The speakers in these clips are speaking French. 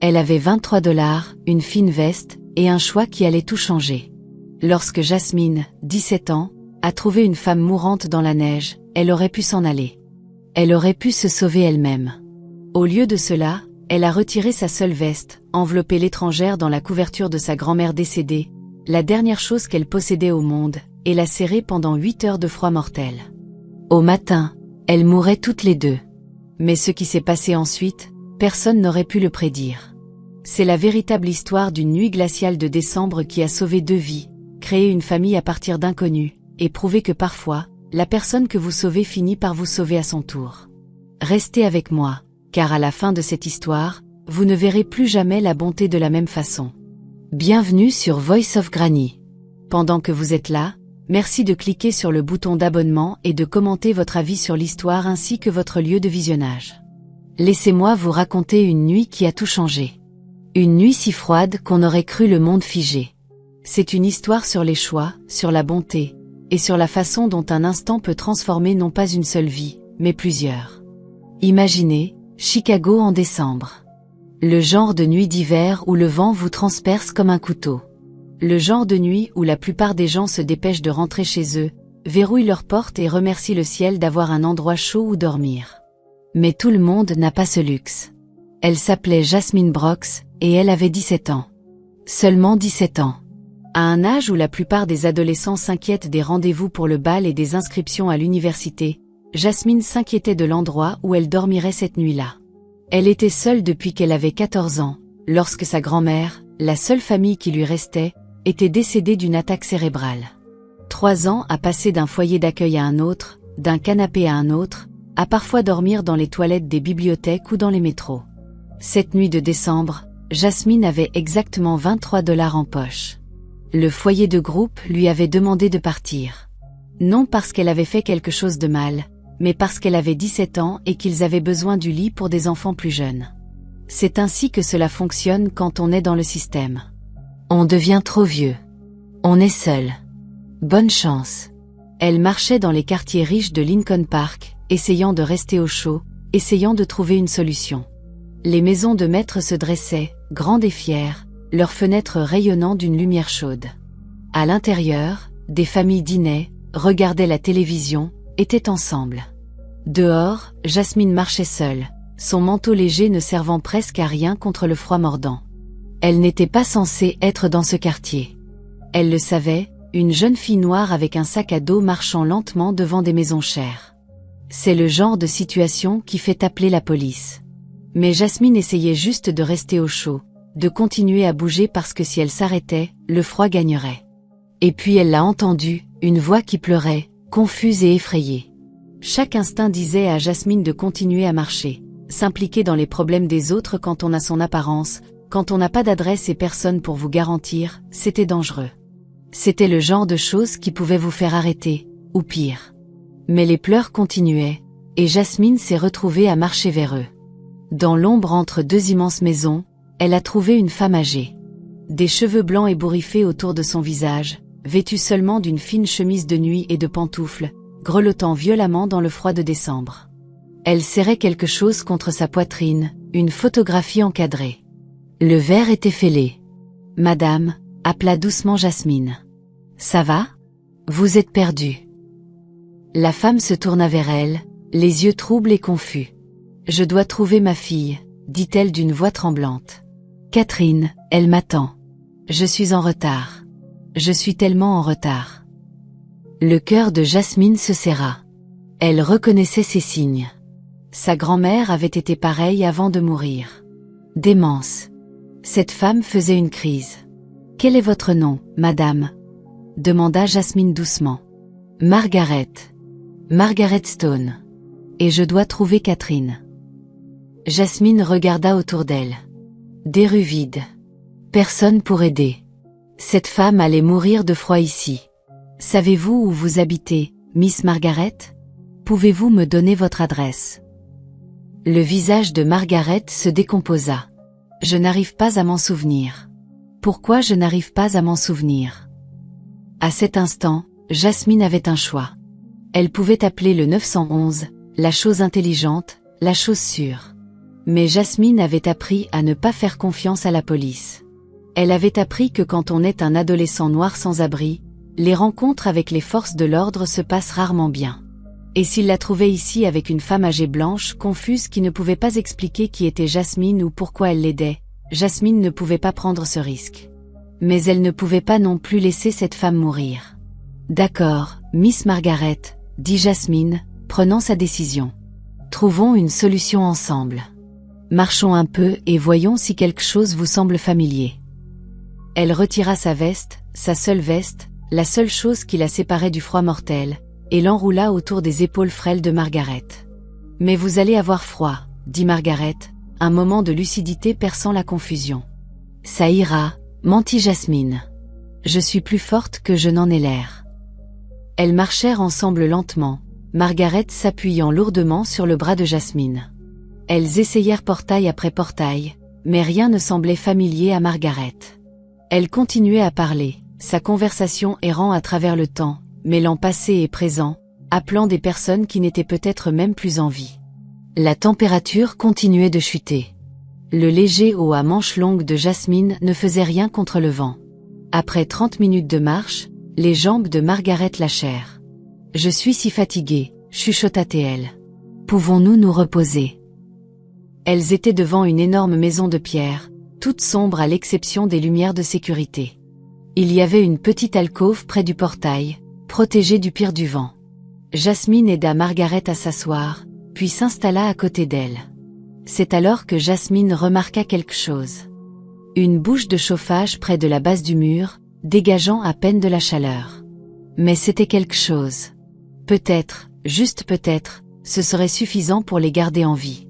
Elle avait 23 $, une fine veste, et un choix qui allait tout changer. Lorsque Jasmine, 17 ans, a trouvé une femme mourante dans la neige, elle aurait pu s'en aller. Elle aurait pu se sauver elle-même. Au lieu de cela, elle a retiré sa seule veste, enveloppé l'étrangère dans la couverture de sa grand-mère décédée, la dernière chose qu'elle possédait au monde, et l'a serrée pendant 8 heures de froid mortel. Au matin, elles mouraient toutes les deux. Mais ce qui s'est passé ensuite, personne n'aurait pu le prédire. C'est la véritable histoire d'une nuit glaciale de décembre qui a sauvé 2 vies, créé une famille à partir d'inconnus, et prouvé que parfois, la personne que vous sauvez finit par vous sauver à son tour. Restez avec moi, car à la fin de cette histoire, vous ne verrez plus jamais la bonté de la même façon. Bienvenue sur Voice of Granny. Pendant que vous êtes là, merci de cliquer sur le bouton d'abonnement et de commenter votre avis sur l'histoire ainsi que votre lieu de visionnage. Laissez-moi vous raconter une nuit qui a tout changé. Une nuit si froide qu'on aurait cru le monde figé. C'est une histoire sur les choix, sur la bonté, et sur la façon dont un instant peut transformer non pas une seule vie, mais plusieurs. Imaginez, Chicago en décembre. Le genre de nuit d'hiver où le vent vous transperce comme un couteau. Le genre de nuit où la plupart des gens se dépêchent de rentrer chez eux, verrouillent leurs portes et remercient le ciel d'avoir un endroit chaud où dormir. Mais tout le monde n'a pas ce luxe. Elle s'appelait Jasmine Brooks, et elle avait 17 ans. Seulement 17 ans. À un âge où la plupart des adolescents s'inquiètent des rendez-vous pour le bal et des inscriptions à l'université, Jasmine s'inquiétait de l'endroit où elle dormirait cette nuit-là. Elle était seule depuis qu'elle avait 14 ans, lorsque sa grand-mère, la seule famille qui lui restait, était décédée d'une attaque cérébrale. 3 ans à passer d'un foyer d'accueil à un autre, d'un canapé à un autre, à parfois dormir dans les toilettes des bibliothèques ou dans les métros. Cette nuit de décembre, Jasmine avait exactement 23 $ en poche. Le foyer de groupe lui avait demandé de partir. Non parce qu'elle avait fait quelque chose de mal, mais parce qu'elle avait 17 ans et qu'ils avaient besoin du lit pour des enfants plus jeunes. C'est ainsi que cela fonctionne quand on est dans le système. On devient trop vieux. On est seul. Bonne chance. Elle marchait dans les quartiers riches de Lincoln Park, essayant de rester au chaud, essayant de trouver une solution. Les maisons de maître se dressaient, grandes et fières, leurs fenêtres rayonnant d'une lumière chaude. À l'intérieur, des familles dînaient, regardaient la télévision, étaient ensemble. Dehors, Jasmine marchait seule, son manteau léger ne servant presque à rien contre le froid mordant. Elle n'était pas censée être dans ce quartier. Elle le savait, une jeune fille noire avec un sac à dos marchant lentement devant des maisons chères. C'est le genre de situation qui fait appeler la police. Mais Jasmine essayait juste de rester au chaud, de continuer à bouger parce que si elle s'arrêtait, le froid gagnerait. Et puis elle l'a entendu, une voix qui pleurait, confuse et effrayée. Chaque instinct disait à Jasmine de continuer à marcher, s'impliquer dans les problèmes des autres quand on a son apparence, quand on n'a pas d'adresse et personne pour vous garantir, c'était dangereux. C'était le genre de choses qui pouvait vous faire arrêter, ou pire. Mais les pleurs continuaient, et Jasmine s'est retrouvée à marcher vers eux. Dans l'ombre entre 2 immenses maisons, elle a trouvé une femme âgée. Des cheveux blancs ébouriffés autour de son visage, vêtue seulement d'une fine chemise de nuit et de pantoufles, grelottant violemment dans le froid de décembre. Elle serrait quelque chose contre sa poitrine, une photographie encadrée. Le verre était fêlé. « Madame », appela doucement Jasmine. « Ça va ? Vous êtes perdue. » La femme se tourna vers elle, les yeux troubles et confus. « Je dois trouver ma fille », dit-elle d'une voix tremblante. « Catherine, elle m'attend. Je suis en retard. Je suis tellement en retard. » Le cœur de Jasmine se serra. Elle reconnaissait ces signes. Sa grand-mère avait été pareille avant de mourir. Démence. Cette femme faisait une crise. « Quel est votre nom, madame ?» demanda Jasmine doucement. « Margaret. Margaret Stone. Et je dois trouver Catherine. » Jasmine regarda autour d'elle. Des rues vides. Personne pour aider. Cette femme allait mourir de froid ici. Savez-vous où vous habitez, Miss Margaret? Pouvez-vous me donner votre adresse? Le visage de Margaret se décomposa. Je n'arrive pas à m'en souvenir. Pourquoi je n'arrive pas à m'en souvenir? À cet instant, Jasmine avait un choix. Elle pouvait appeler le 911, la chose intelligente, la chose sûre. Mais Jasmine avait appris à ne pas faire confiance à la police. Elle avait appris que quand on est un adolescent noir sans abri, les rencontres avec les forces de l'ordre se passent rarement bien. Et s'il la trouvait ici avec une femme âgée blanche, confuse qui ne pouvait pas expliquer qui était Jasmine ou pourquoi elle l'aidait, Jasmine ne pouvait pas prendre ce risque. Mais elle ne pouvait pas non plus laisser cette femme mourir. D'accord, Miss Margaret, dit Jasmine, prenant sa décision. Trouvons une solution ensemble. Marchons un peu et voyons si quelque chose vous semble familier. Elle retira sa veste, sa seule veste, la seule chose qui la séparait du froid mortel, et l'enroula autour des épaules frêles de Margaret. Mais vous allez avoir froid, dit Margaret, un moment de lucidité perçant la confusion. Ça ira, mentit Jasmine. Je suis plus forte que je n'en ai l'air. Elles marchèrent ensemble lentement, Margaret s'appuyant lourdement sur le bras de Jasmine. Elles essayèrent portail après portail, mais rien ne semblait familier à Margaret. Elle continuait à parler, sa conversation errant à travers le temps, mêlant passé et présent, appelant des personnes qui n'étaient peut-être même plus en vie. La température continuait de chuter. Le léger haut à manches longues de Jasmine ne faisait rien contre le vent. Après 30 minutes de marche, les jambes de Margaret lâchèrent. « Je suis si fatiguée », chuchota-t-elle. « Pouvons-nous nous reposer ?» Elles étaient devant une énorme maison de pierre, toute sombre à l'exception des lumières de sécurité. Il y avait une petite alcôve près du portail, protégée du pire du vent. Jasmine aida Margaret à s'asseoir, puis s'installa à côté d'elle. C'est alors que Jasmine remarqua quelque chose. Une bouche de chauffage près de la base du mur, dégageant à peine de la chaleur. Mais c'était quelque chose. Peut-être, juste peut-être, ce serait suffisant pour les garder en vie.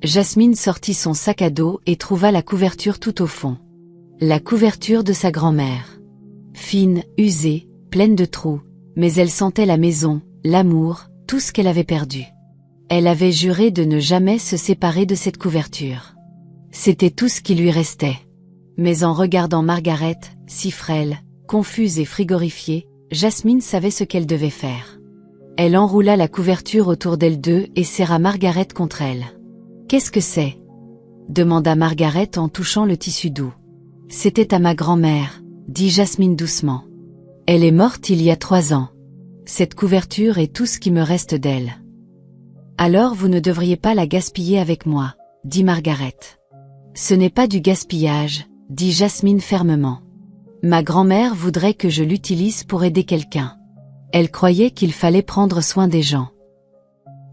Jasmine sortit son sac à dos et trouva la couverture tout au fond. La couverture de sa grand-mère. Fine, usée, pleine de trous, mais elle sentait la maison, l'amour, tout ce qu'elle avait perdu. Elle avait juré de ne jamais se séparer de cette couverture. C'était tout ce qui lui restait. Mais en regardant Margaret, si frêle, confuse et frigorifiée, Jasmine savait ce qu'elle devait faire. Elle enroula la couverture autour d'elles deux et serra Margaret contre elle. « Qu'est-ce que c'est ?» demanda Margaret en touchant le tissu doux. « C'était à ma grand-mère, » dit Jasmine doucement. « Elle est morte il y a 3 ans. Cette couverture est tout ce qui me reste d'elle. »« Alors vous ne devriez pas la gaspiller avec moi, » dit Margaret. « Ce n'est pas du gaspillage, » dit Jasmine fermement. « Ma grand-mère voudrait que je l'utilise pour aider quelqu'un. Elle croyait qu'il fallait prendre soin des gens. »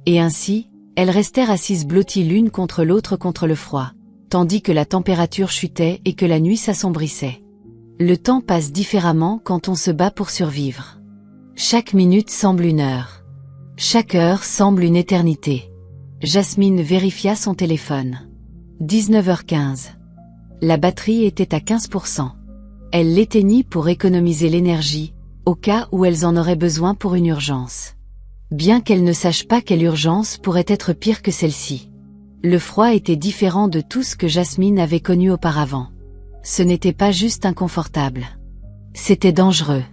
Et ainsi, elles restèrent assises blotties l'une contre l'autre contre le froid, tandis que la température chutait et que la nuit s'assombrissait. Le temps passe différemment quand on se bat pour survivre. Chaque minute semble une heure. Chaque heure semble une éternité. Jasmine vérifia son téléphone. 19h15. La batterie était à 15%. Elle l'éteignit pour économiser l'énergie, au cas où elles en auraient besoin pour une urgence. Bien qu'elle ne sache pas quelle urgence pourrait être pire que celle-ci. Le froid était différent de tout ce que Jasmine avait connu auparavant. Ce n'était pas juste inconfortable. C'était dangereux.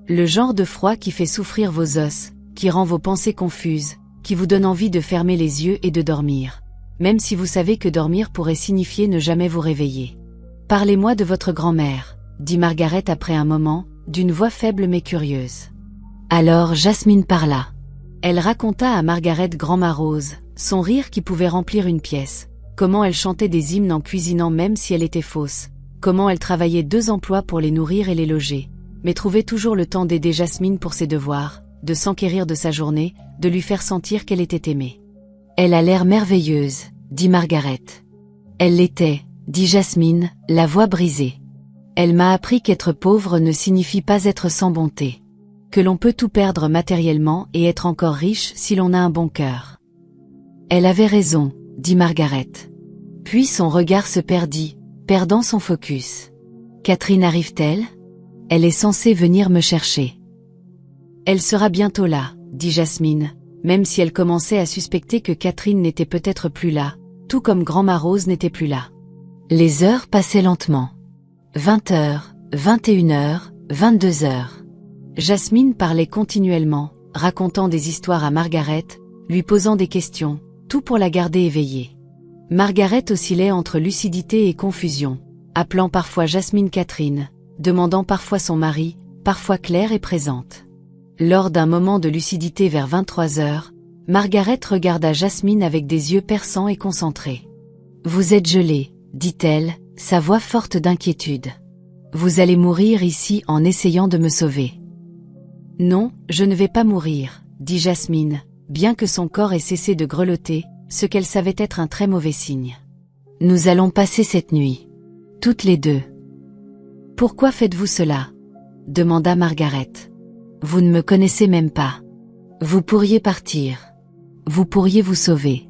Le genre de froid qui fait souffrir vos os, qui rend vos pensées confuses, qui vous donne envie de fermer les yeux et de dormir. Même si vous savez que dormir pourrait signifier ne jamais vous réveiller. « Parlez-moi de votre grand-mère », dit Margaret après un moment, d'une voix faible mais curieuse. Alors Jasmine parla. Elle raconta à Margaret Grand-Ma Rose, son rire qui pouvait remplir une pièce, comment elle chantait des hymnes en cuisinant même si elle était fausse, comment elle travaillait 2 emplois pour les nourrir et les loger, mais trouvait toujours le temps d'aider Jasmine pour ses devoirs, de s'enquérir de sa journée, de lui faire sentir qu'elle était aimée. « Elle a l'air merveilleuse, » dit Margaret. « Elle l'était, » dit Jasmine, la voix brisée. « Elle m'a appris qu'être pauvre ne signifie pas être sans bonté. Que l'on peut tout perdre matériellement et être encore riche si l'on a un bon cœur. » Elle avait raison, dit Margaret. Puis son regard se perdit, perdant son focus. « Catherine arrive-t-elle ? Elle est censée venir me chercher. »« Elle sera bientôt là, » dit Jasmine, même si elle commençait à suspecter que Catherine n'était peut-être plus là, tout comme Grand-Ma Rose n'était plus là. Les heures passaient lentement. 20h, 21h, 22h. Jasmine parlait continuellement, racontant des histoires à Margaret, lui posant des questions, tout pour la garder éveillée. Margaret oscillait entre lucidité et confusion, appelant parfois Jasmine Catherine, demandant parfois son mari, parfois claire et présente. Lors d'un moment de lucidité vers 23 heures, Margaret regarda Jasmine avec des yeux perçants et concentrés. « Vous êtes gelée, dit-elle, sa voix forte d'inquiétude. Vous allez mourir ici en essayant de me sauver. » « Non, je ne vais pas mourir, dit Jasmine, bien que son corps ait cessé de grelotter, ce qu'elle savait être un très mauvais signe. Nous allons passer cette nuit. Toutes les deux. Pourquoi faites-vous cela? Demanda Margaret. Vous ne me connaissez même pas. Vous pourriez partir. Vous pourriez vous sauver.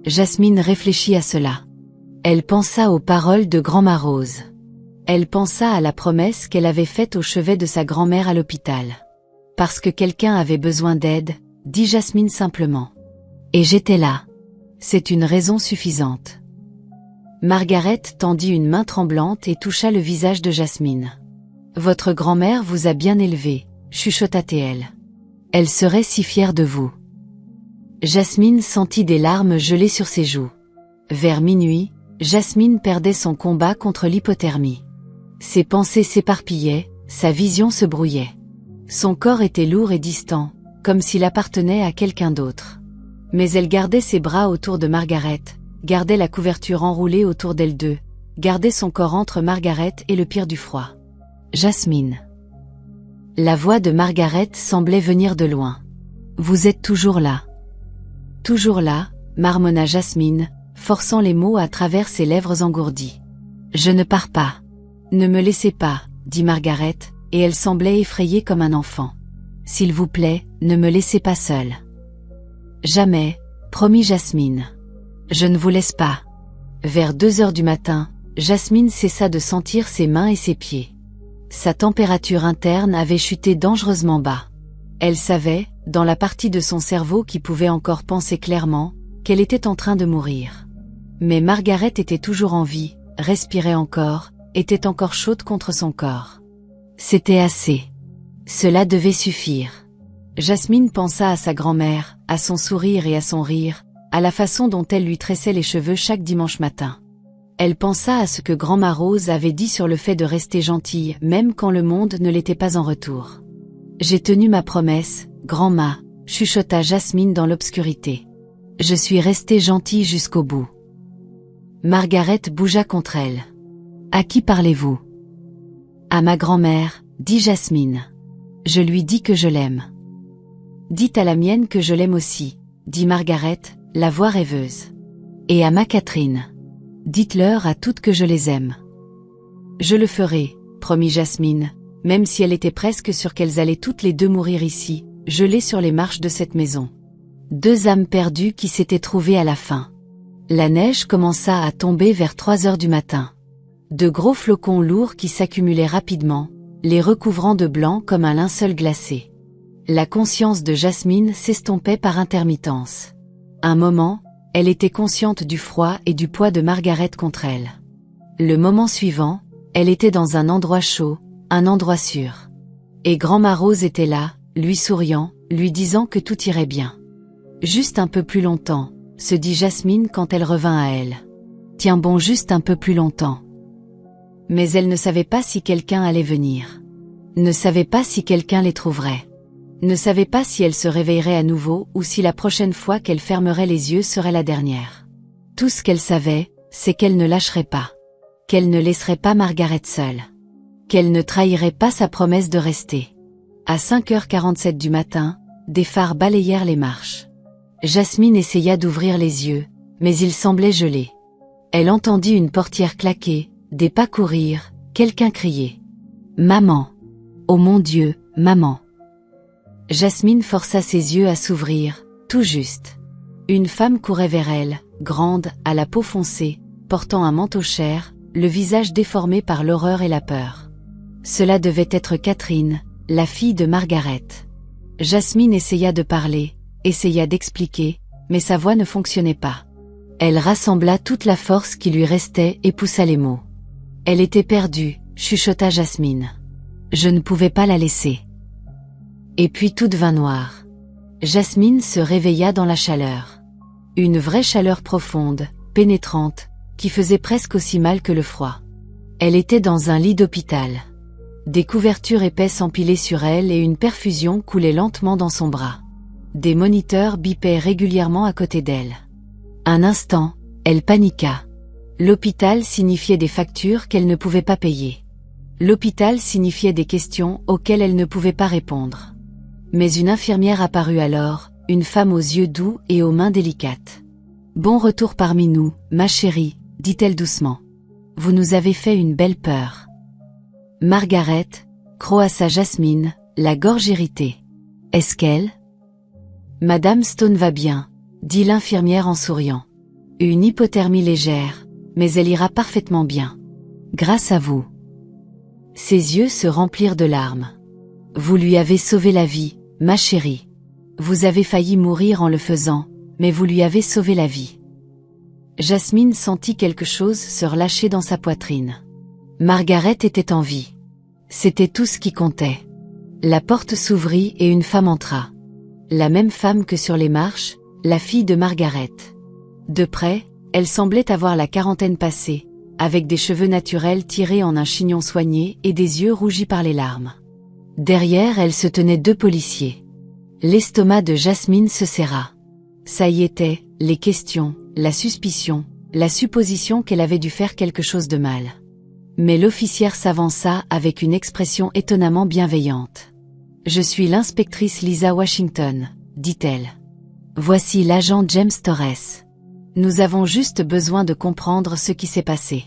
Jasmine réfléchit à cela. Elle pensa aux paroles de Grand-mère Rose. Elle pensa à la promesse qu'elle avait faite au chevet de sa grand-mère à l'hôpital. Parce que quelqu'un avait besoin d'aide, dit Jasmine simplement. Et j'étais là. C'est une raison suffisante. Margaret tendit une main tremblante et toucha le visage de Jasmine. Votre grand-mère vous a bien élevé, chuchota-t-elle. Elle serait si fière de vous. Jasmine sentit des larmes geler sur ses joues. Vers minuit, Jasmine perdait son combat contre l'hypothermie. Ses pensées s'éparpillaient, sa vision se brouillait. Son corps était lourd et distant, comme s'il appartenait à quelqu'un d'autre. Mais elle gardait ses bras autour de Margaret, gardait la couverture enroulée autour d'elles deux, gardait son corps entre Margaret et le pire du froid. Jasmine. La voix de Margaret semblait venir de loin. Vous êtes toujours là. Toujours là, marmonna Jasmine, forçant les mots à travers ses lèvres engourdies. Je ne pars pas. Ne me laissez pas, dit Margaret, et elle semblait effrayée comme un enfant. S'il vous plaît, ne me laissez pas seule. Jamais, promit Jasmine. Je ne vous laisse pas. Vers 2 heures du matin, Jasmine cessa de sentir ses mains et ses pieds. Sa température interne avait chuté dangereusement bas. Elle savait, dans la partie de son cerveau qui pouvait encore penser clairement, qu'elle était en train de mourir. Mais Margaret était toujours en vie, respirait encore, était encore chaude contre son corps. C'était assez. Cela devait suffire. Jasmine pensa à sa grand-mère, à son sourire et à son rire, à la façon dont elle lui tressait les cheveux chaque dimanche matin. Elle pensa à ce que Grand-mère Rose avait dit sur le fait de rester gentille même quand le monde ne l'était pas en retour. J'ai tenu ma promesse, grand-ma, chuchota Jasmine dans l'obscurité. Je suis restée gentille jusqu'au bout. Margaret bougea contre elle. À qui parlez-vous? À ma grand-mère, dit Jasmine. Je lui dis que je l'aime. Dites à la mienne que je l'aime aussi, dit Margaret, la voix rêveuse. Et à ma Catherine. Dites-leur à toutes que je les aime. Je le ferai, promit Jasmine, même si elle était presque sûre qu'elles allaient toutes les deux mourir ici, gelées sur les marches de cette maison. 2 âmes perdues qui s'étaient trouvées à la fin. La neige commença à tomber vers 3 heures du matin. De gros flocons lourds qui s'accumulaient rapidement, les recouvrant de blanc comme un linceul glacé. La conscience de Jasmine s'estompait par intermittence. Un moment, elle était consciente du froid et du poids de Margaret contre elle. Le moment suivant, elle était dans un endroit chaud, un endroit sûr. Et Grand-mère Rose était là, lui souriant, lui disant que tout irait bien. Juste un peu plus longtemps, se dit Jasmine quand elle revint à elle. Tiens bon, juste un peu plus longtemps. Mais elle ne savait pas si quelqu'un allait venir. Ne savait pas si quelqu'un les trouverait. Ne savait pas si elle se réveillerait à nouveau ou si la prochaine fois qu'elle fermerait les yeux serait la dernière. Tout ce qu'elle savait, c'est qu'elle ne lâcherait pas. Qu'elle ne laisserait pas Margaret seule. Qu'elle ne trahirait pas sa promesse de rester. À 5h47 du matin, des phares balayèrent les marches. Jasmine essaya d'ouvrir les yeux, mais ils semblaient gelés. Elle entendit une portière claquer, des pas courir, quelqu'un crier. « Maman! Oh mon Dieu, maman !» Jasmine força ses yeux à s'ouvrir, tout juste. Une femme courait vers elle, grande, à la peau foncée, portant un manteau cher, le visage déformé par l'horreur et la peur. Cela devait être Catherine, la fille de Margaret. Jasmine essaya de parler, essaya d'expliquer, mais sa voix ne fonctionnait pas. Elle rassembla toute la force qui lui restait et poussa les mots. Elle était perdue, chuchota Jasmine. Je ne pouvais pas la laisser. Et puis tout devint noir. Jasmine se réveilla dans la chaleur. Une vraie chaleur profonde, pénétrante, qui faisait presque aussi mal que le froid. Elle était dans un lit d'hôpital. Des couvertures épaisses empilaient sur elle et une perfusion coulait lentement dans son bras. Des moniteurs bipaient régulièrement à côté d'elle. Un instant, elle paniqua. L'hôpital signifiait des factures qu'elle ne pouvait pas payer. L'hôpital signifiait des questions auxquelles elle ne pouvait pas répondre. Mais une infirmière apparut alors, une femme aux yeux doux et aux mains délicates. « Bon retour parmi nous, ma chérie », dit-elle doucement. « Vous nous avez fait une belle peur. » Margaret, croassa Jasmine, la gorge irritée. « Est-ce qu'elle ? » « Madame Stone va bien, » dit l'infirmière en souriant. « Une hypothermie légère, mais elle ira parfaitement bien. Grâce à vous. » Ses yeux se remplirent de larmes. « Vous lui avez sauvé la vie, ma chérie. Vous avez failli mourir en le faisant, mais vous lui avez sauvé la vie. » Jasmine sentit quelque chose se relâcher dans sa poitrine. Margaret était en vie. C'était tout ce qui comptait. La porte s'ouvrit et une femme entra. La même femme que sur les marches, la fille de Margaret. De près, elle semblait avoir la quarantaine passée, avec des cheveux naturels tirés en un chignon soigné et des yeux rougis par les larmes. Derrière elle se tenaient 2 policiers. L'estomac de Jasmine se serra. Ça y était, les questions, la suspicion, la supposition qu'elle avait dû faire quelque chose de mal. Mais l'officière s'avança avec une expression étonnamment bienveillante. « Je suis l'inspectrice Lisa Washington, » dit-elle. « Voici l'agent James Torres. Nous avons juste besoin de comprendre ce qui s'est passé.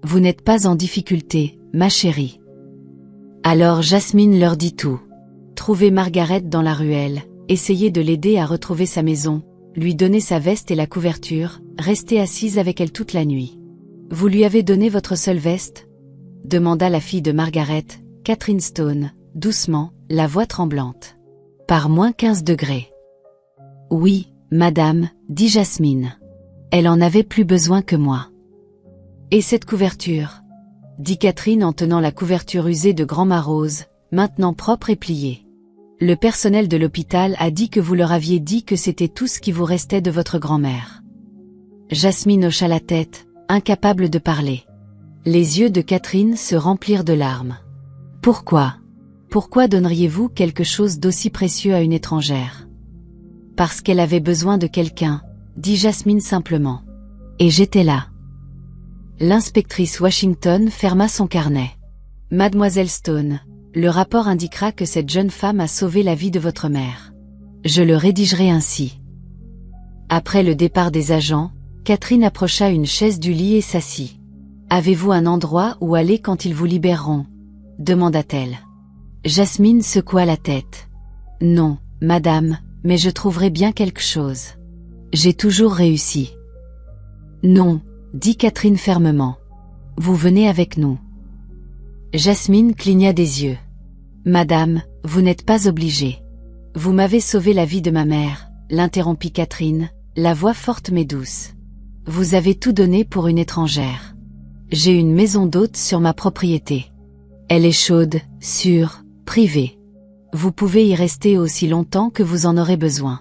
Vous n'êtes pas en difficulté, ma chérie. » Alors Jasmine leur dit tout. Trouver Margaret dans la ruelle, essayer de l'aider à retrouver sa maison, lui donner sa veste et la couverture, rester assise avec elle toute la nuit. « Vous lui avez donné votre seule veste ?» demanda la fille de Margaret, Catherine Stone, doucement, la voix tremblante. « Par -15 degrés. »« Oui, madame, » dit Jasmine. « Elle en avait plus besoin que moi. »« Et cette couverture ?» dit Catherine en tenant la couverture usée de grand rose, maintenant propre et pliée. « Le personnel de l'hôpital a dit que vous leur aviez dit que c'était tout ce qui vous restait de votre grand-mère. » Jasmine hocha la tête, incapable de parler. Les yeux de Catherine se remplirent de larmes. « Pourquoi ? Pourquoi donneriez-vous quelque chose d'aussi précieux à une étrangère ? » « Parce qu'elle avait besoin de quelqu'un, » dit Jasmine simplement. « Et j'étais là. » L'inspectrice Washington ferma son carnet. « Mademoiselle Stone, le rapport indiquera que cette jeune femme a sauvé la vie de votre mère. Je le rédigerai ainsi. » Après le départ des agents, Catherine approcha une chaise du lit et s'assit. « Avez-vous un endroit où aller quand ils vous libéreront ? » demanda-t-elle. Jasmine secoua la tête. « Non, madame, mais je trouverai bien quelque chose. J'ai toujours réussi. »« Non, » dit Catherine fermement. « Vous venez avec nous. » Jasmine cligna des yeux. « Madame, vous n'êtes pas obligée. Vous m'avez sauvé la vie de ma mère, » l'interrompit Catherine, la voix forte mais douce. « Vous avez tout donné pour une étrangère. J'ai une maison d'hôte sur ma propriété. Elle est chaude, sûre, privée. Vous pouvez y rester aussi longtemps que vous en aurez besoin. »«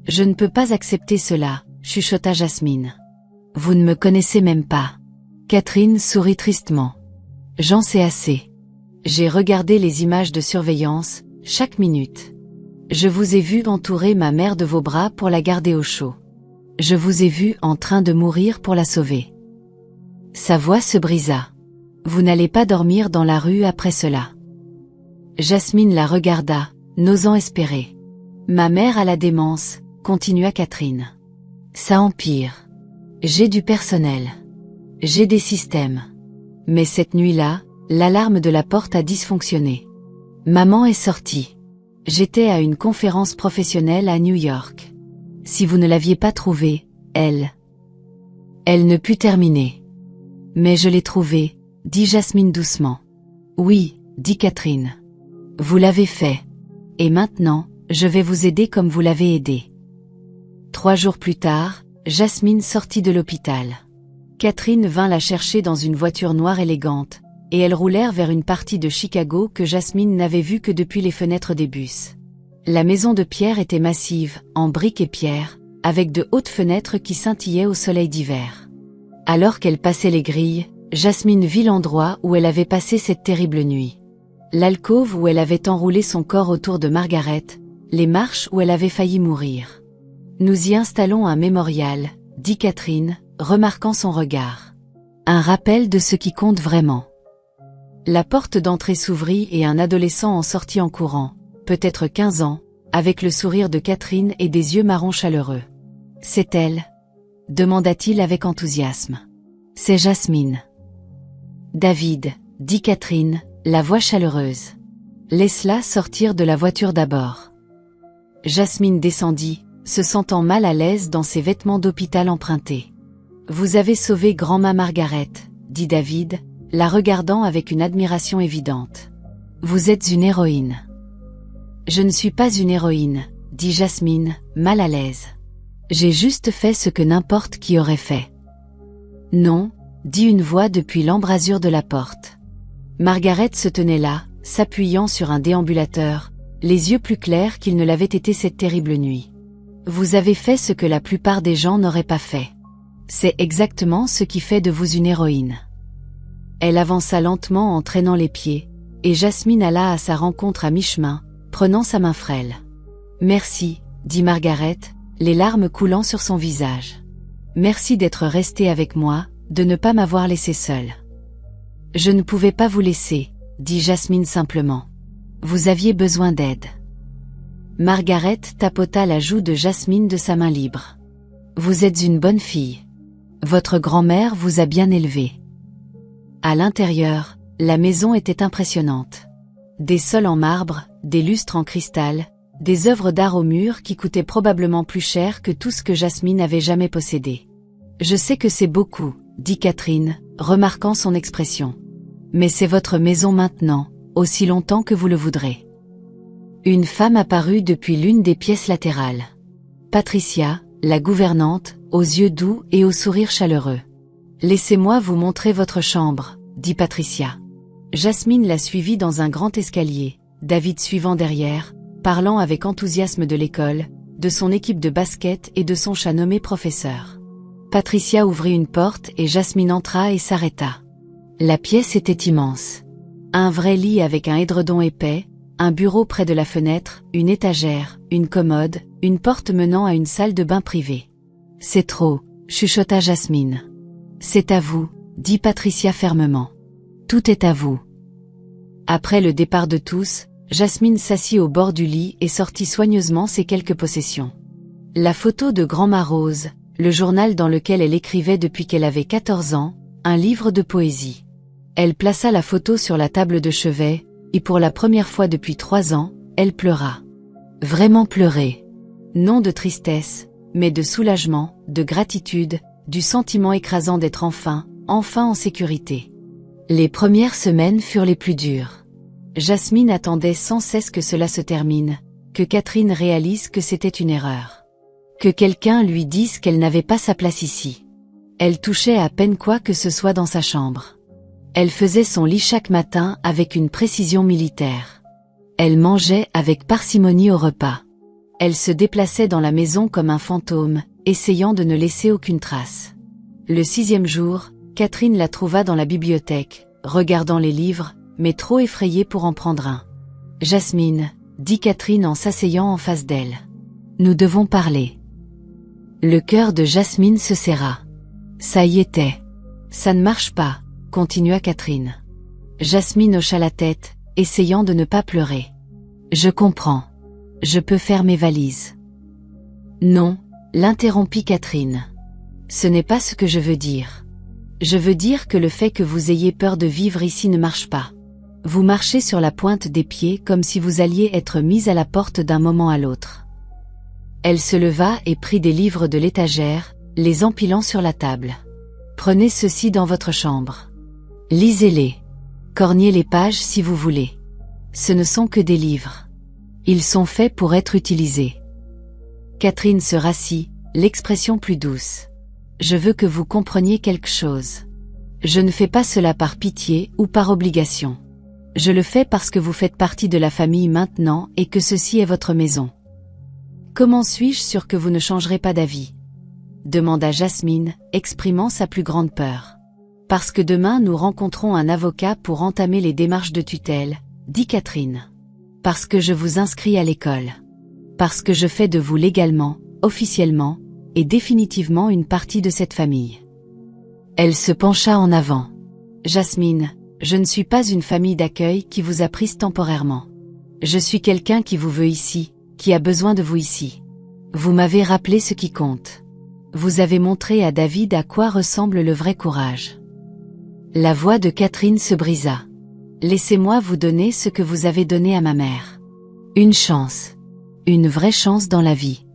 Je ne peux pas accepter cela, » chuchota Jasmine. « Vous ne me connaissez même pas. » Catherine sourit tristement. « J'en sais assez. J'ai regardé les images de surveillance, chaque minute. Je vous ai vu entourer ma mère de vos bras pour la garder au chaud. Je vous ai vu en train de mourir pour la sauver. » Sa voix se brisa. « Vous n'allez pas dormir dans la rue après cela. » Jasmine la regarda, n'osant espérer. « Ma mère a la démence, » continua Catherine. « Ça empire. J'ai du personnel. J'ai des systèmes. Mais cette nuit-là, l'alarme de la porte a dysfonctionné. Maman est sortie. J'étais à une conférence professionnelle à New York. Si vous ne l'aviez pas trouvée, elle ne put terminer. Mais je l'ai trouvée, » dit Jasmine doucement. « Oui, » dit Catherine. « Vous l'avez fait. Et maintenant, je vais vous aider comme vous l'avez aidé. » 3 jours plus tard, Jasmine sortit de l'hôpital. Catherine vint la chercher dans une voiture noire élégante, et elles roulèrent vers une partie de Chicago que Jasmine n'avait vue que depuis les fenêtres des bus. La maison de pierre était massive, en briques et pierre, avec de hautes fenêtres qui scintillaient au soleil d'hiver. Alors qu'elle passait les grilles, Jasmine vit l'endroit où elle avait passé cette terrible nuit. L'alcôve où elle avait enroulé son corps autour de Margaret, les marches où elle avait failli mourir. Nous y installons un mémorial, dit Catherine, remarquant son regard. Un rappel de ce qui compte vraiment. La porte d'entrée s'ouvrit et un adolescent en sortit en courant, peut-être 15 ans, avec le sourire de Catherine et des yeux marrons chaleureux. « C'est elle ?» demanda-t-il avec enthousiasme. « C'est Jasmine. »« David, » dit Catherine, la voix chaleureuse. « Laisse-la sortir de la voiture d'abord. » Jasmine descendit, se sentant mal à l'aise dans ses vêtements d'hôpital empruntés. « Vous avez sauvé grand-mère Margaret, » dit David, la regardant avec une admiration évidente. « Vous êtes une héroïne. »« Je ne suis pas une héroïne, » dit Jasmine, mal à l'aise. « J'ai juste fait ce que n'importe qui aurait fait. »« Non, » dit une voix depuis l'embrasure de la porte. Margaret se tenait là, s'appuyant sur un déambulateur, les yeux plus clairs qu'ils ne l'avaient été cette terrible nuit. « Vous avez fait ce que la plupart des gens n'auraient pas fait. C'est exactement ce qui fait de vous une héroïne. » Elle avança lentement en traînant les pieds, et Jasmine alla à sa rencontre à mi-chemin, prenant sa main frêle. « Merci, » dit Margaret, les larmes coulant sur son visage. « Merci d'être resté avec moi, de ne pas m'avoir laissé seule. »« Je ne pouvais pas vous laisser, » dit Jasmine simplement. « Vous aviez besoin d'aide. » Margaret tapota la joue de Jasmine de sa main libre. « Vous êtes une bonne fille. Votre grand-mère vous a bien élevée. » À l'intérieur, la maison était impressionnante. Des sols en marbre, des lustres en cristal, des œuvres d'art au mur qui coûtaient probablement plus cher que tout ce que Jasmine avait jamais possédé. « Je sais que c'est beaucoup, » dit Catherine, remarquant son expression. « Mais c'est votre maison maintenant, aussi longtemps que vous le voudrez. » Une femme apparut depuis l'une des pièces latérales. Patricia, la gouvernante, aux yeux doux et au sourire chaleureux. « Laissez-moi vous montrer votre chambre, » dit Patricia. Jasmine la suivit dans un grand escalier, David suivant derrière, parlant avec enthousiasme de l'école, de son équipe de basket et de son chat nommé professeur. Patricia ouvrit une porte et Jasmine entra et s'arrêta. La pièce était immense. Un vrai lit avec un édredon épais, un bureau près de la fenêtre, une étagère, une commode, une porte menant à une salle de bain privée. « C'est trop, » chuchota Jasmine. « C'est à vous, » dit Patricia fermement. « Tout est à vous. » Après le départ de tous, Jasmine s'assit au bord du lit et sortit soigneusement ses quelques possessions. La photo de Grand-mère Rose, le journal dans lequel elle écrivait depuis qu'elle avait 14 ans, un livre de poésie. Elle plaça la photo sur la table de chevet, et pour la première fois depuis 3 ans, elle pleura. Vraiment pleurer. Non de tristesse, mais de soulagement, de gratitude, du sentiment écrasant d'être enfin en sécurité. Les premières semaines furent les plus dures. Jasmine attendait sans cesse que cela se termine, que Catherine réalise que c'était une erreur. Que quelqu'un lui dise qu'elle n'avait pas sa place ici. Elle touchait à peine quoi que ce soit dans sa chambre. Elle faisait son lit chaque matin avec une précision militaire. Elle mangeait avec parcimonie au repas. Elle se déplaçait dans la maison comme un fantôme, essayant de ne laisser aucune trace. Le 6e jour, Catherine la trouva dans la bibliothèque, regardant les livres, mais trop effrayée pour en prendre un. « Jasmine, » dit Catherine en s'asseyant en face d'elle. « Nous devons parler. » Le cœur de Jasmine se serra. Ça y était. « Ça ne marche pas, » continua Catherine. Jasmine hocha la tête, essayant de ne pas pleurer. « Je comprends. Je peux faire mes valises. »« Non, » l'interrompit Catherine. « Ce n'est pas ce que je veux dire. Je veux dire que le fait que vous ayez peur de vivre ici ne marche pas. Vous marchez sur la pointe des pieds comme si vous alliez être mise à la porte d'un moment à l'autre. » Elle se leva et prit des livres de l'étagère, les empilant sur la table. « Prenez ceux-ci dans votre chambre. Lisez-les. Corgnez les pages si vous voulez. Ce ne sont que des livres. Ils sont faits pour être utilisés. » Catherine se rassit, l'expression plus douce. « Je veux que vous compreniez quelque chose. Je ne fais pas cela par pitié ou par obligation. Je le fais parce que vous faites partie de la famille maintenant et que ceci est votre maison. » Comment suis-je sûre que vous ne changerez pas d'avis? Demanda Jasmine, exprimant sa plus grande peur. Parce que demain nous rencontrons un avocat pour entamer les démarches de tutelle, dit Catherine. Parce que je vous inscris à l'école. Parce que je fais de vous légalement, officiellement, et définitivement une partie de cette famille. Elle se pencha en avant. Jasmine, je ne suis pas une famille d'accueil qui vous a prise temporairement. Je suis quelqu'un qui vous veut ici, qui a besoin de vous ici. Vous m'avez rappelé ce qui compte. Vous avez montré à David à quoi ressemble le vrai courage. La voix de Catherine se brisa. Laissez-moi vous donner ce que vous avez donné à ma mère. Une chance. Une vraie chance dans la vie.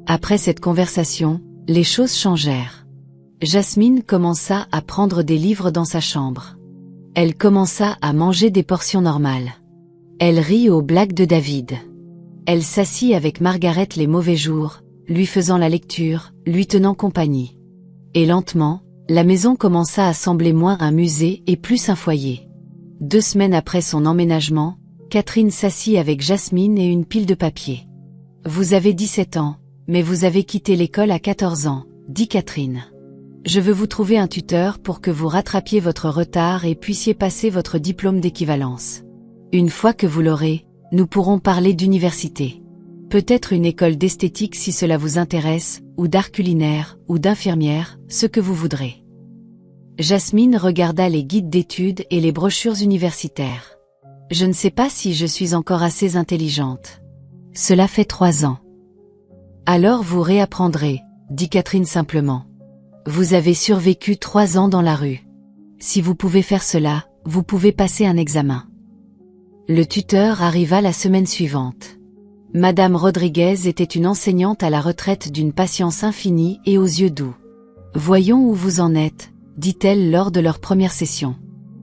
Après cette conversation, les choses changèrent. Jasmine commença à prendre des livres dans sa chambre. Elle commença à manger des portions normales. Elle rit aux blagues de David. Elle s'assit avec Margaret les mauvais jours, lui faisant la lecture, lui tenant compagnie. Et lentement, la maison commença à sembler moins un musée et plus un foyer. 2 semaines après son emménagement, Catherine s'assit avec Jasmine et une pile de papier. « Vous avez 17 ans, mais vous avez quitté l'école à 14 ans, dit Catherine. Je veux vous trouver un tuteur pour que vous rattrapiez votre retard et puissiez passer votre diplôme d'équivalence. Une fois que vous l'aurez, nous pourrons parler d'université. Peut-être une école d'esthétique si cela vous intéresse, ou d'art culinaire, ou d'infirmière, ce que vous voudrez. » Jasmine regarda les guides d'études et les brochures universitaires. « Je ne sais pas si je suis encore assez intelligente. Cela fait 3 ans. » « Alors vous réapprendrez, dit Catherine simplement. Vous avez survécu 3 ans dans la rue. Si vous pouvez faire cela, vous pouvez passer un examen. » Le tuteur arriva la semaine suivante. Madame Rodriguez était une enseignante à la retraite d'une patience infinie et aux yeux doux. « Voyons où vous en êtes, » dit-elle lors de leur première session.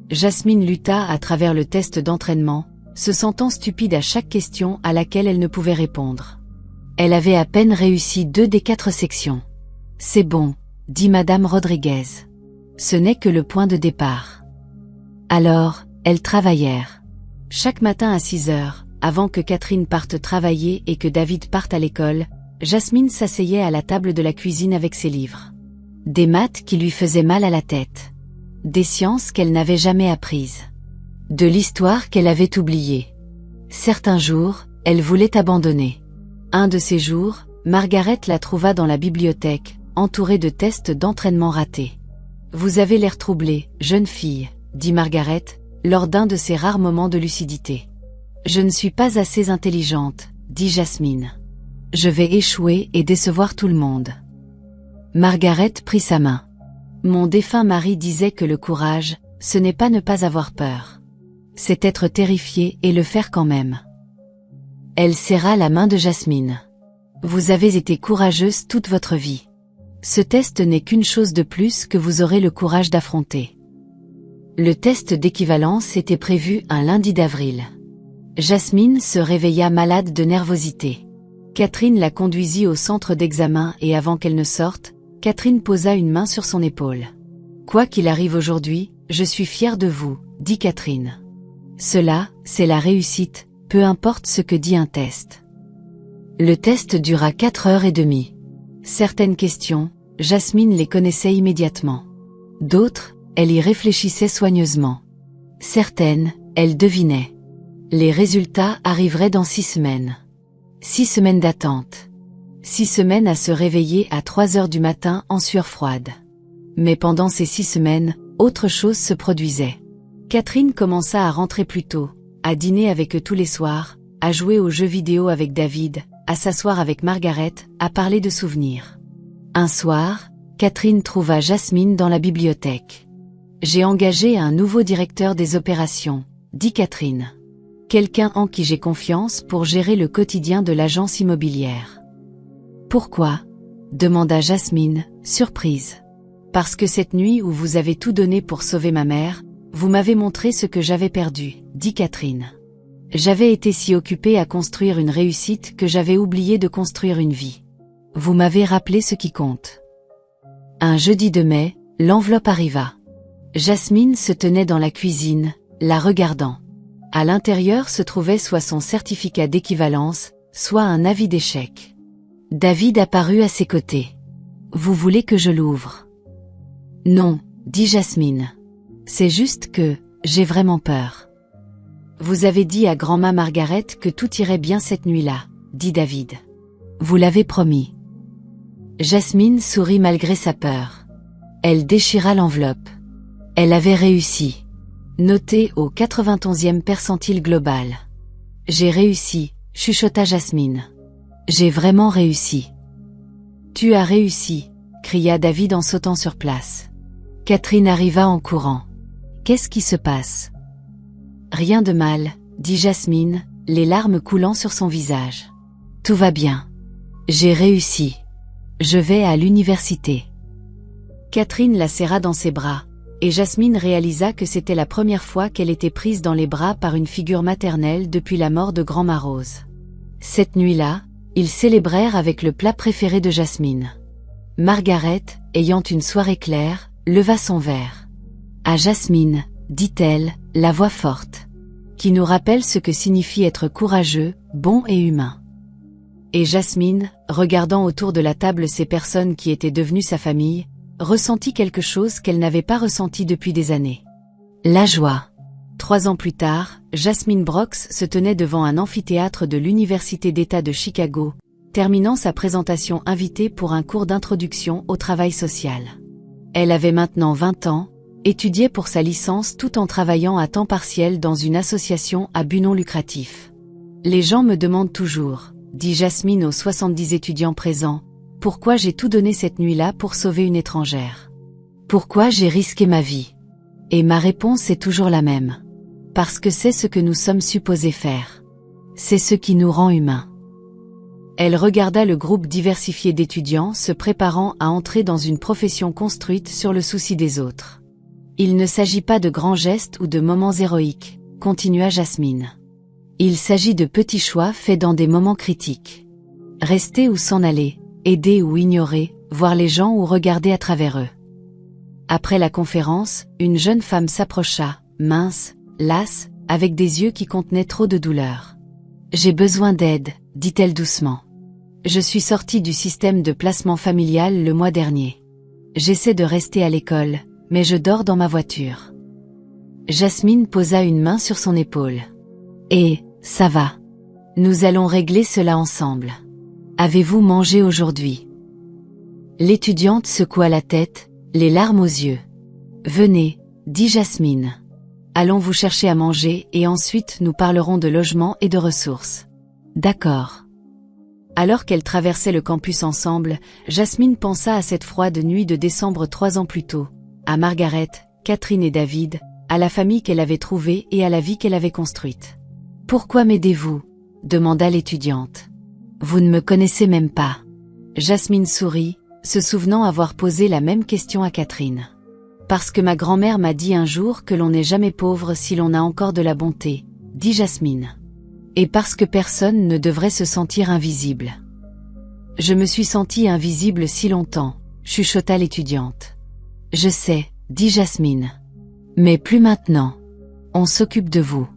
Jasmine lutta à travers le test d'entraînement, se sentant stupide à chaque question à laquelle elle ne pouvait répondre. Elle avait à peine réussi 2 des 4 sections. « C'est bon, » dit Madame Rodriguez. « Ce n'est que le point de départ. » Alors, elles travaillèrent. Chaque matin à 6 heures, avant que Catherine parte travailler et que David parte à l'école, Jasmine s'asseyait à la table de la cuisine avec ses livres. Des maths qui lui faisaient mal à la tête. Des sciences qu'elle n'avait jamais apprises. De l'histoire qu'elle avait oubliée. Certains jours, elle voulait abandonner. Un de ces jours, Margaret la trouva dans la bibliothèque, entourée de tests d'entraînement ratés. « Vous avez l'air troublée, jeune fille, » dit Margaret, lors d'un de ces rares moments de lucidité. « Je ne suis pas assez intelligente, » dit Jasmine. « Je vais échouer et décevoir tout le monde. » Margaret prit sa main. « Mon défunt mari disait que le courage, ce n'est pas ne pas avoir peur. C'est être terrifié et le faire quand même. » Elle serra la main de Jasmine. « Vous avez été courageuse toute votre vie. Ce test n'est qu'une chose de plus que vous aurez le courage d'affronter. » Le test d'équivalence était prévu un lundi d'avril. Jasmine se réveilla malade de nervosité. Catherine la conduisit au centre d'examen et avant qu'elle ne sorte, Catherine posa une main sur son épaule. « Quoi qu'il arrive aujourd'hui, je suis fière de vous, » dit Catherine. « Cela, c'est la réussite, peu importe ce que dit un test. » Le test dura 4 heures et demie. Certaines questions, Jasmine les connaissait immédiatement. D'autres, elle y réfléchissait soigneusement. Certaines, elle devinait. Les résultats arriveraient dans 6 semaines. 6 semaines d'attente. 6 semaines à se réveiller à 3 heures du matin en sueur froide. Mais pendant ces 6 semaines, autre chose se produisait. Catherine commença à rentrer plus tôt, à dîner avec eux tous les soirs, à jouer aux jeux vidéo avec David, à s'asseoir avec Margaret, à parler de souvenirs. Un soir, Catherine trouva Jasmine dans la bibliothèque. « J'ai engagé un nouveau directeur des opérations, » dit Catherine. « Quelqu'un en qui j'ai confiance pour gérer le quotidien de l'agence immobilière. »« Pourquoi ?» demanda Jasmine, surprise. « Parce que cette nuit où vous avez tout donné pour sauver ma mère, vous m'avez montré ce que j'avais perdu, » dit Catherine. « J'avais été si occupée à construire une réussite que j'avais oublié de construire une vie. Vous m'avez rappelé ce qui compte. » Un jeudi de mai, l'enveloppe arriva. Jasmine se tenait dans la cuisine, la regardant. À l'intérieur se trouvait soit son certificat d'équivalence, soit un avis d'échec. David apparut à ses côtés. Vous voulez que je l'ouvre? Non, dit Jasmine. C'est juste que, j'ai vraiment peur. Vous avez dit à grand-mère Margaret que tout irait bien cette nuit-là, dit David. Vous l'avez promis. Jasmine sourit malgré sa peur. Elle déchira l'enveloppe. Elle avait réussi. Noté au 91e percentile global. J'ai réussi, chuchota Jasmine. J'ai vraiment réussi. Tu as réussi, cria David en sautant sur place. Catherine arriva en courant. Qu'est-ce qui se passe? Rien de mal, dit Jasmine, les larmes coulant sur son visage. Tout va bien. J'ai réussi. Je vais à l'université. Catherine la serra dans ses bras, et Jasmine réalisa que c'était la première fois qu'elle était prise dans les bras par une figure maternelle depuis la mort de Grand-mère Rose. Cette nuit-là, ils célébrèrent avec le plat préféré de Jasmine. Margaret, ayant une soirée claire, leva son verre. À Jasmine, dit-elle, la voix forte, qui nous rappelle ce que signifie être courageux, bon et humain. Et Jasmine, regardant autour de la table ces personnes qui étaient devenues sa famille, ressentit quelque chose qu'elle n'avait pas ressenti depuis des années. La joie. 3 ans plus tard, Jasmine Brooks se tenait devant un amphithéâtre de l'Université d'État de Chicago, terminant sa présentation invitée pour un cours d'introduction au travail social. Elle avait maintenant 20 ans, étudiait pour sa licence tout en travaillant à temps partiel dans une association à but non lucratif. Les gens me demandent toujours, dit Jasmine aux 70 étudiants présents, pourquoi j'ai tout donné cette nuit-là pour sauver une étrangère. Pourquoi j'ai risqué ma vie. Et ma réponse est toujours la même. Parce que c'est ce que nous sommes supposés faire. C'est ce qui nous rend humains. Elle regarda le groupe diversifié d'étudiants se préparant à entrer dans une profession construite sur le souci des autres. Il ne s'agit pas de grands gestes ou de moments héroïques, continua Jasmine. Il s'agit de petits choix faits dans des moments critiques. Rester ou s'en aller, aider ou ignorer, voir les gens ou regarder à travers eux. Après la conférence, une jeune femme s'approcha, mince, lasse, avec des yeux qui contenaient trop de douleur. J'ai besoin d'aide, dit-elle doucement. Je suis sortie du système de placement familial le mois dernier. J'essaie de rester à l'école, mais je dors dans ma voiture. Jasmine posa une main sur son épaule. Et, ça va. Nous allons régler cela ensemble. Avez-vous mangé aujourd'hui? L'étudiante secoua la tête, les larmes aux yeux. Venez, dit Jasmine. Allons vous chercher à manger et ensuite nous parlerons de logement et de ressources. D'accord. Alors qu'elles traversaient le campus ensemble, Jasmine pensa à cette froide nuit de décembre 3 ans plus tôt, à Margaret, Catherine et David, à la famille qu'elle avait trouvée et à la vie qu'elle avait construite. « Pourquoi m'aidez-vous » demanda l'étudiante. « Vous ne me connaissez même pas. » Jasmine sourit, se souvenant avoir posé la même question à Catherine. « Parce que ma grand-mère m'a dit un jour que l'on n'est jamais pauvre si l'on a encore de la bonté, » dit Jasmine. « Et parce que personne ne devrait se sentir invisible. » Je me suis sentie invisible si longtemps, chuchota l'étudiante. « Je sais, » dit Jasmine. « Mais plus maintenant. On s'occupe de vous. »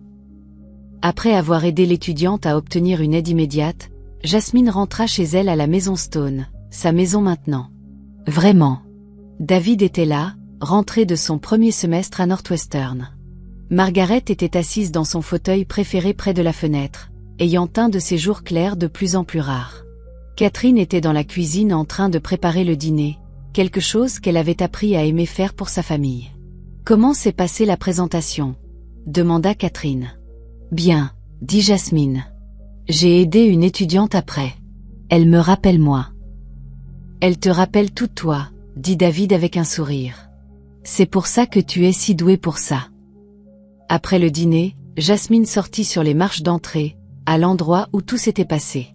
Après avoir aidé l'étudiante à obtenir une aide immédiate, Jasmine rentra chez elle à la maison Stone, sa maison maintenant. Vraiment. David était là, rentré de son premier semestre à Northwestern. Margaret était assise dans son fauteuil préféré près de la fenêtre, ayant un de ses jours clairs de plus en plus rares. Catherine était dans la cuisine en train de préparer le dîner, quelque chose qu'elle avait appris à aimer faire pour sa famille. « Comment s'est passée la présentation ?» demanda Catherine. « Bien, » dit Jasmine. « J'ai aidé une étudiante après. Elle me rappelle moi. »« Elle te rappelle tout toi, » dit David avec un sourire. « C'est pour ça que tu es si doué pour ça. » Après le dîner, Jasmine sortit sur les marches d'entrée, à l'endroit où tout s'était passé.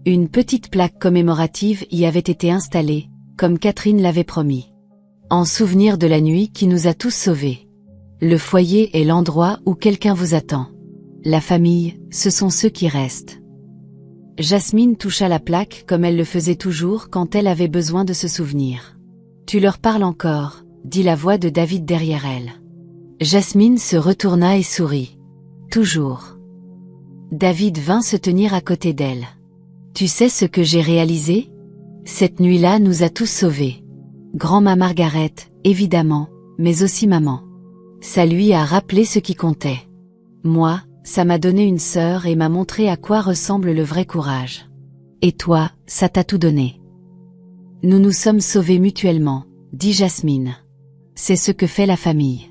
Une petite plaque commémorative y avait été installée, comme Catherine l'avait promis. En souvenir de la nuit qui nous a tous sauvés. Le foyer est l'endroit où quelqu'un vous attend. La famille, ce sont ceux qui restent. Jasmine toucha la plaque comme elle le faisait toujours quand elle avait besoin de se souvenir. « Tu leur parles encore » dit la voix de David derrière elle. Jasmine se retourna et sourit. « Toujours. » David vint se tenir à côté d'elle. Tu sais ce que j'ai réalisé? Cette nuit-là nous a tous sauvés. Grand-ma Margaret, évidemment, mais aussi maman. Ça lui a rappelé ce qui comptait. Moi, ça m'a donné une sœur et m'a montré à quoi ressemble le vrai courage. Et toi, ça t'a tout donné. Nous nous sommes sauvés mutuellement, dit Jasmine. C'est ce que fait la famille.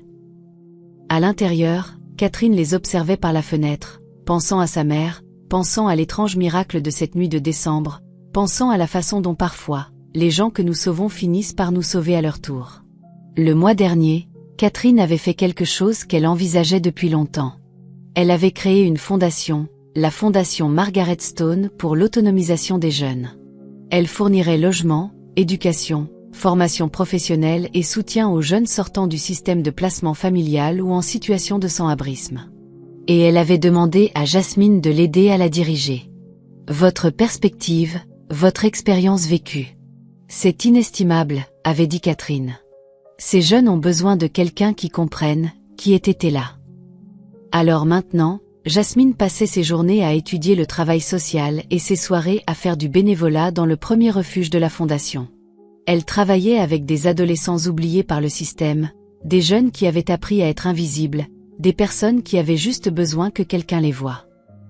À l'intérieur, Catherine les observait par la fenêtre, pensant à sa mère, pensant à l'étrange miracle de cette nuit de décembre, pensant à la façon dont parfois, les gens que nous sauvons finissent par nous sauver à leur tour. Le mois dernier, Catherine avait fait quelque chose qu'elle envisageait depuis longtemps. Elle avait créé une fondation, la fondation Margaret Stone pour l'autonomisation des jeunes. Elle fournirait logement, éducation, formation professionnelle et soutien aux jeunes sortant du système de placement familial ou en situation de sans-abrisme. Et elle avait demandé à Jasmine de l'aider à la diriger. Votre perspective, votre expérience vécue. C'est inestimable, avait dit Catherine. Ces jeunes ont besoin de quelqu'un qui comprenne, qui ait été là. Alors maintenant, Jasmine passait ses journées à étudier le travail social et ses soirées à faire du bénévolat dans le premier refuge de la fondation. Elle travaillait avec des adolescents oubliés par le système, des jeunes qui avaient appris à être invisibles, des personnes qui avaient juste besoin que quelqu'un les voie.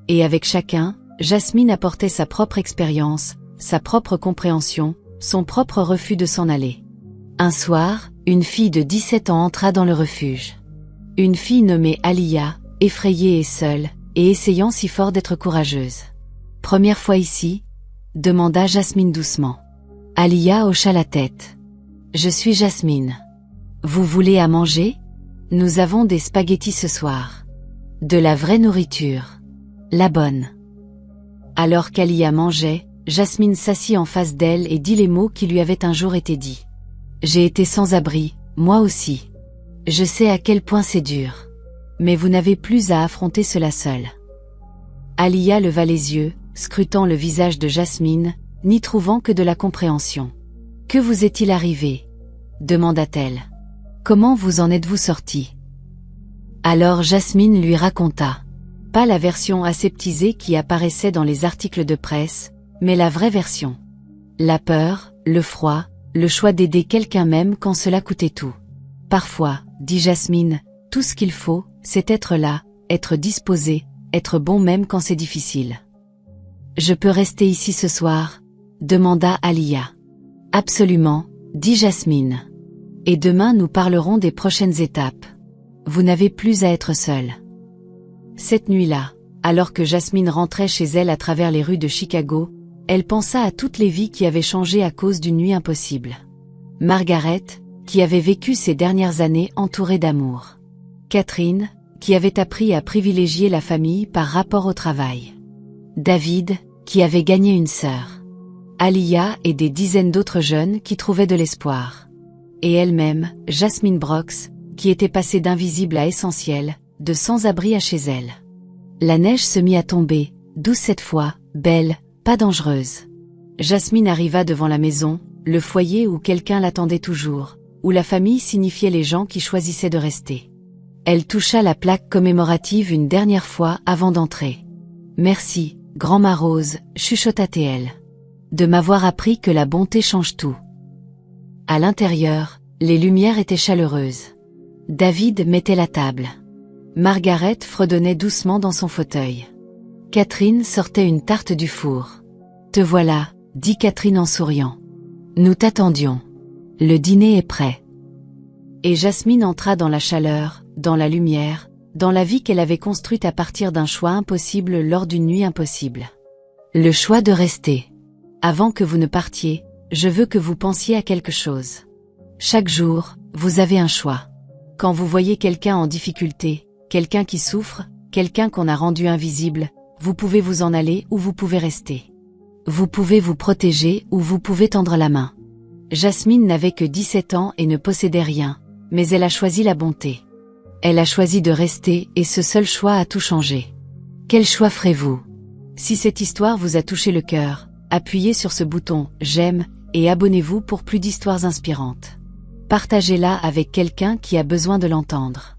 Et avec chacun, Jasmine apportait sa propre expérience, sa propre compréhension, son propre refus de s'en aller. Un soir, une fille de 17 ans entra dans le refuge. Une fille nommée Alia, effrayée et seule, et essayant si fort d'être courageuse. « Première fois ici ?» demanda Jasmine doucement. Alia hocha la tête. « Je suis Jasmine. Vous voulez à manger? Nous avons des spaghettis ce soir. De la vraie nourriture. La bonne. » Alors qu'Alia mangeait, Jasmine s'assit en face d'elle et dit les mots qui lui avaient un jour été dits. « J'ai été sans abri, moi aussi. Je sais à quel point c'est dur. Mais vous n'avez plus à affronter cela seule. » Alia leva les yeux, scrutant le visage de Jasmine, n'y trouvant que de la compréhension. « Que vous est-il arrivé ?» demanda-t-elle. « Comment vous en êtes-vous sorti ?» Alors Jasmine lui raconta. Pas la version aseptisée qui apparaissait dans les articles de presse, mais la vraie version. La peur, le froid, le choix d'aider quelqu'un même quand cela coûtait tout. Parfois, dit Jasmine, tout ce qu'il faut, c'est être là, être disposé, être bon même quand c'est difficile. « Je peux rester ici ce soir ?» demanda Alia. « Absolument, dit Jasmine. Et demain nous parlerons des prochaines étapes. Vous n'avez plus à être seule. » Cette nuit-là, alors que Jasmine rentrait chez elle à travers les rues de Chicago, elle pensa à toutes les vies qui avaient changé à cause d'une nuit impossible. Margaret, qui avait vécu ces dernières années entourée d'amour. Catherine, qui avait appris à privilégier la famille par rapport au travail. David, qui avait gagné une sœur. Alia et des dizaines d'autres jeunes qui trouvaient de l'espoir. Et elle-même, Jasmine Brox, qui était passée d'invisible à essentielle, de sans-abri à chez elle. La neige se mit à tomber, douce cette fois, belle, pas dangereuse. Jasmine arriva devant la maison, le foyer où quelqu'un l'attendait toujours, où la famille signifiait les gens qui choisissaient de rester. Elle toucha la plaque commémorative une dernière fois avant d'entrer. « Merci, grand-ma Rose, chuchota-t-elle, de m'avoir appris que la bonté change tout. » À l'intérieur, les lumières étaient chaleureuses. David mettait la table. Margaret fredonnait doucement dans son fauteuil. Catherine sortait une tarte du four. « Te voilà, » dit Catherine en souriant. « Nous t'attendions. Le dîner est prêt. » Et Jasmine entra dans la chaleur, dans la lumière, dans la vie qu'elle avait construite à partir d'un choix impossible lors d'une nuit impossible. Le choix de rester. Avant que vous ne partiez, je veux que vous pensiez à quelque chose. Chaque jour, vous avez un choix. Quand vous voyez quelqu'un en difficulté, quelqu'un qui souffre, quelqu'un qu'on a rendu invisible, vous pouvez vous en aller ou vous pouvez rester. Vous pouvez vous protéger ou vous pouvez tendre la main. Jasmine n'avait que 17 ans et ne possédait rien, mais elle a choisi la bonté. Elle a choisi de rester et ce seul choix a tout changé. Quel choix ferez-vous? Si cette histoire vous a touché le cœur, appuyez sur ce bouton « J'aime » et abonnez-vous pour plus d'histoires inspirantes. Partagez-la avec quelqu'un qui a besoin de l'entendre.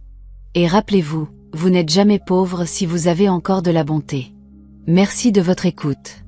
Et rappelez-vous, vous n'êtes jamais pauvre si vous avez encore de la bonté. Merci de votre écoute.